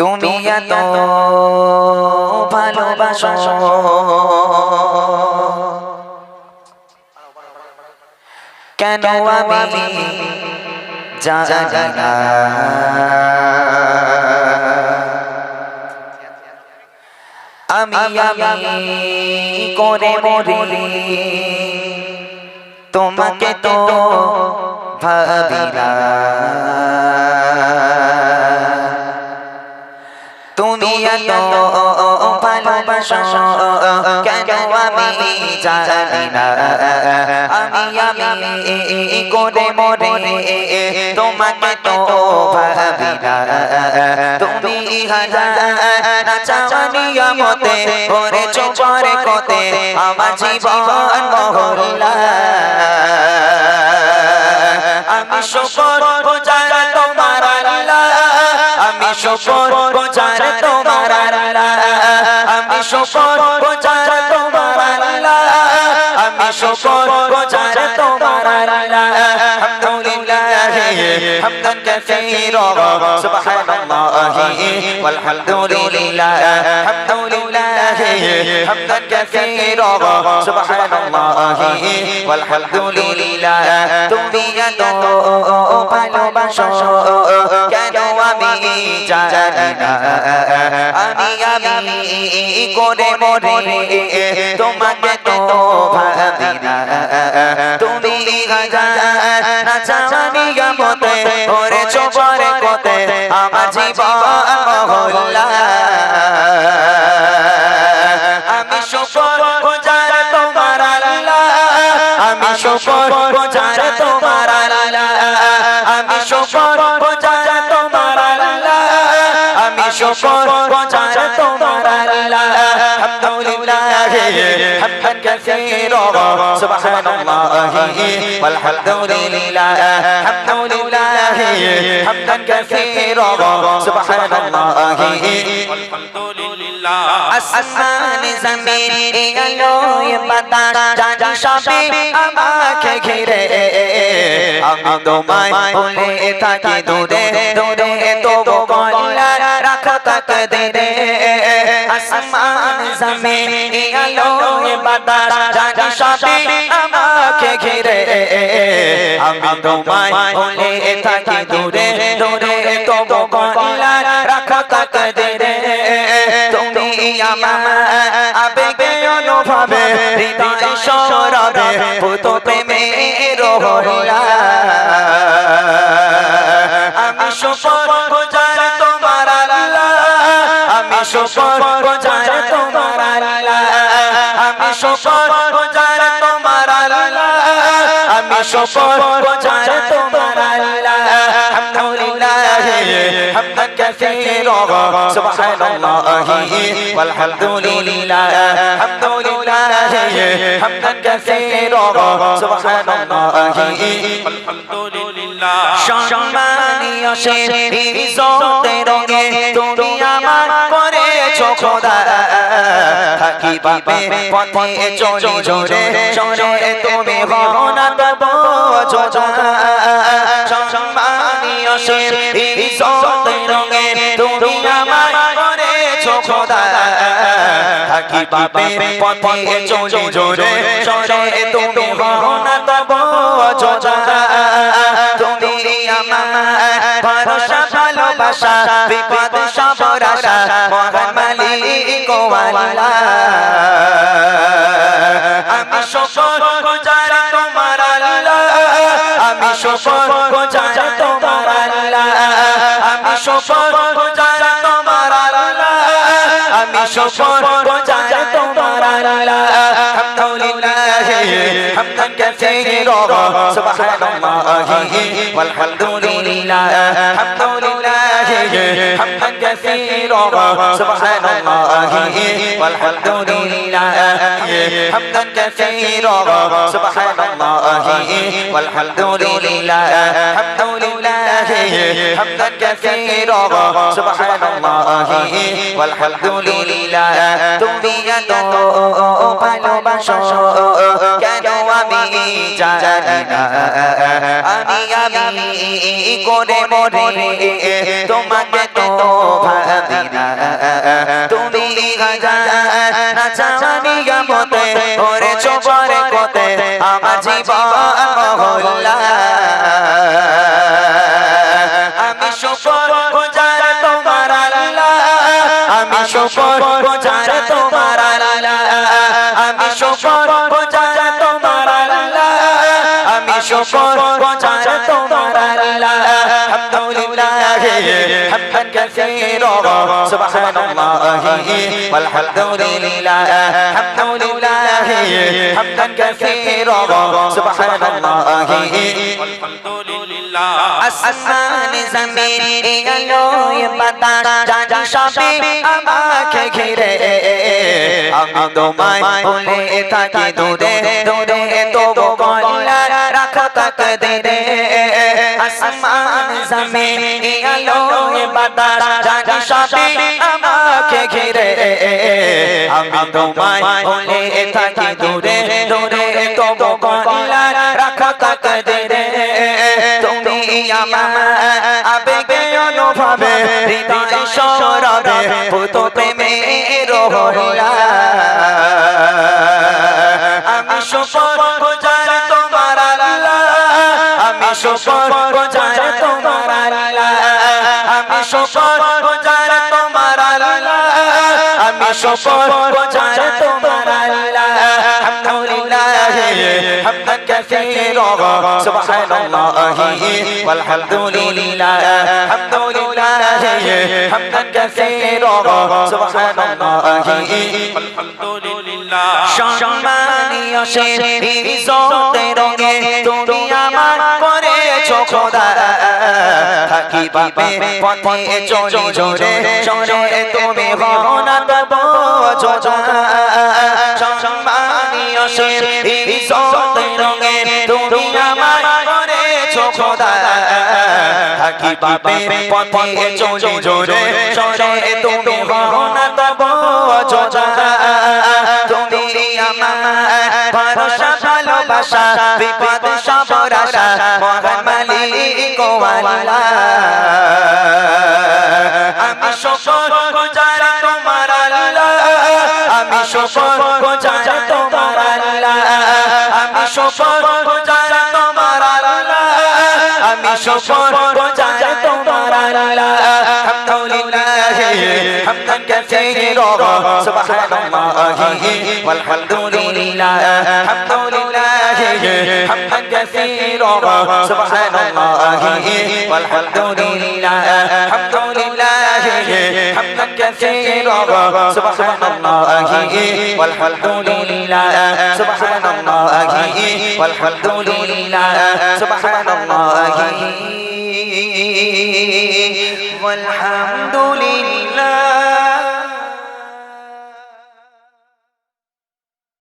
তুমি এত ভালোবাসো কেন আমি জানি না আমি করে মরি তোমাকে তো ভাবি না তুমি এত ভালোবাসো কেন আমি জানি না আমি করে মরি তোমাকে তো ভাবি না তুমি হাজার চাওয়ানিয়া মতে করেছো পরে কতে আমার জীবন মহল্লা আমি শুকর গুজার তোমার আল্লাহ আমি শুকর গুজার তোমার আল্লাহ আমি শুকর গুজার তোমার আল্লাহ আমি শুকর গুজার তোমার আল্লাহ আলহামদুলিল্লাহ হামদান কাসীরা সুবহানাল্লাহি ওয়ালহামদুলিল্লাহ আলহামদুলিল্লাহ হামদান কাসীরা সুবহানাল্লাহি ওয়ালহামদুলিল্লাহ তুমি এত ভালোবাসো কেন আমি জানি না আমি করে মরি তোমাকে তো ভাবি না তুমি হাজার চাওয়ানিয়া মতে করেছো পরে কতে আমার জীবন মহল্লা আমি শুকর গুজার তোমার আল্লাহ আমি শুকর গুজার তোমার আল্লাহ আমি শুকর গুজার তোমার আল্লাহ আমি শুকর গুজার তোমার আল্লাহ আলহামদুলিল্লাহ হামদান কাসীরা সুবহানাল্লাহি ওয়ালহামদুলিল্লাহ আলহামদুলিল্লাহ হামদান কাসীরা সুবহানাল্লাহি ওয়ালহামদুলিল্লাহ আসমান জমিন আলো বাতাস জানি সবই আমাকে ঘিরে আমি তোমায় ভুলে থাকি দূরে দূরে তবু গলা রাখো তাকদীরে আসমান জমিন আলো বাতাস জানি সবই আমাকে ঘিরে আমি তোমায় ভুলে থাকি দূরে দূরে তবু গলা রাখো তাকদীরে তুমি আমার আবেগে অনুভবে হৃদয় সৌরভে ভূত প্রেমের রহলা আমি শুকর গুজার তোমার আল্লাহ আমি শুকর গুজার তোমার আল্লাহ আমি শুকর গুজার তোমার আল্লাহ আমি শুকর গুজার তোমার আল্লাহ আলহামদুলিল্লাহ হামদান কাসীরা সুবহানাল্লাহি ওয়ালহামদুলিল্লাহ আলহামদুলিল্লাহ হামদান কাসীরা সুবহানাল্লাহি ওয়ালহামদুলিল্লাহ সম্মানীয় শের ইজ্জতের রঙে তুমি আমার করেছো খোদা থাকি পাবে পথে চলি জোরে চলে তুমি হও না তবু যোজা সম্মানীয় শের ইজ্জতের রঙে তুমি আমার করেছো খোদা থাকি পাবে পথে চলি জোরে চলে তুমি হও না তবু যোজা তুমি আমার ভরসা ভালোবাসা বিপদ সব আশা মহান মালিক আল্লাহ আমি শুকর গুজার তোমার আল্লাহ আমি শুকর গুজার তোমার আল্লাহ আমি শুকর গুজার তোমার আল্লাহ আমি শুকর গুজার তোমার আল্লাহ আলহামদুলিল্লাহ হামদান কাসীরা সুবহানাল্লাহি ওয়ালহামদুলিল্লাহ আলহামদুলিল্লাহ হামদান কাসীরা সুবহানাল্লাহি ওয়ালহামদুলিল্লাহ হামদান কাসীরা সুবহানাল্লাহি ওয়ালহামদুলিল্লাহ আলহামদুলিল্লাহ হামদান কাসীরা সুবহানাল্লাহি ওয়ালহামদুলিল্লাহ তুমি এত ভালোবাসো কেন আমি জানি না আমি করে মরি তোমাকে তো ভাবি করতে আমার জীবন মহল্লা আমি শুকর গুজার তোমার আল্লাহ আমি শুকর গুজার তোমার আল্লাহ আমি শুকর গুজার তোমার আল্লাহ আমি শুকর গুজার তোমার আল্লাহ আলহামদুলিল্লাহ হামদান কাসীরা সুবহানাল্লাহি ওয়ালহামদুলিল্লাহ আলহামদুলিল্লাহ হামদান কাসীরা সুবহানাল্লাহি ওয়ালহামদুলিল্লাহ আসমান জমিন এলো বাতাস জানি সবই আমাকে ঘিরে আমি তোমায় ভুলে থাকি দূরে দূরে তবু গলা রাখো তাকদীরে আসমান জমিন এলো বাতাস জানি সবই আমাকে ঘিরে আমি তোমায় ভুলে থাকি দূরে দূরে তবু গলা রাখো তাকদীরে তুমি আমার আবেগে অনুভবে হৃদয় সৌরভে পুত প্রেমের রহলা আমি শুকর গুজার তোমার আল্লাহ আমি শুকর গুজার তোমার আল্লাহ আমি শুকর গুজার তোমার আল্লাহ আমি শুকর গুজার তোমার আল্লাহ আলহামদুলিল্লাহ হামদান কাসীরা সুবহানাল্লাহি ওয়ালহামদুলিল্লাহ আলহামদুলিল্লাহ হামদান কাসীরা সুবহানাল্লাহি ওয়ালহামদুলিল্লাহ সম্মানীয় শের ইজ্জতের রঙে তুমি আমার করেছো খোদা থাকি পাবে পথে চলি জোরে জোরে তুমি হও না তবু যোজা সম্মানীয় শের ইজ্জতের রঙে তুমি আমার করেছো খোদা থাকি পাবে পথে চলি জোরে জোরে তুমি হও না তবু যোজা তুমি আমার ভরসা ভালোবাসা বিপদ সবার আশা মহান মালিক ও আল্লাহ আমি শুকর গুজার তোমার আল্লাহ আমি শুকর গুজার তোমার আল্লাহ আমি শুকর গুজার তোমার আল্লাহ আমি শুকর গুজার তোমার আল্লাহ আলহামদুলিল্লাহ হামদান কাসীরা সুবহানাল্লাহি ওয়ালহামদুলিল্লাহ আলহামদুলিল্লাহ হামদান কাসীরা সুবহানাল্লাহি ওয়ালহামদুলিল্লাহ আলহামদুলিল্লাহ হামদান কাসীরা সুবহানাল্লাহি ওয়ালহামদুলিল্লাহ সুবহানাল্লাহি ওয়ালহামদুলিল্লাহ সুবহানাল্লাহি والحمد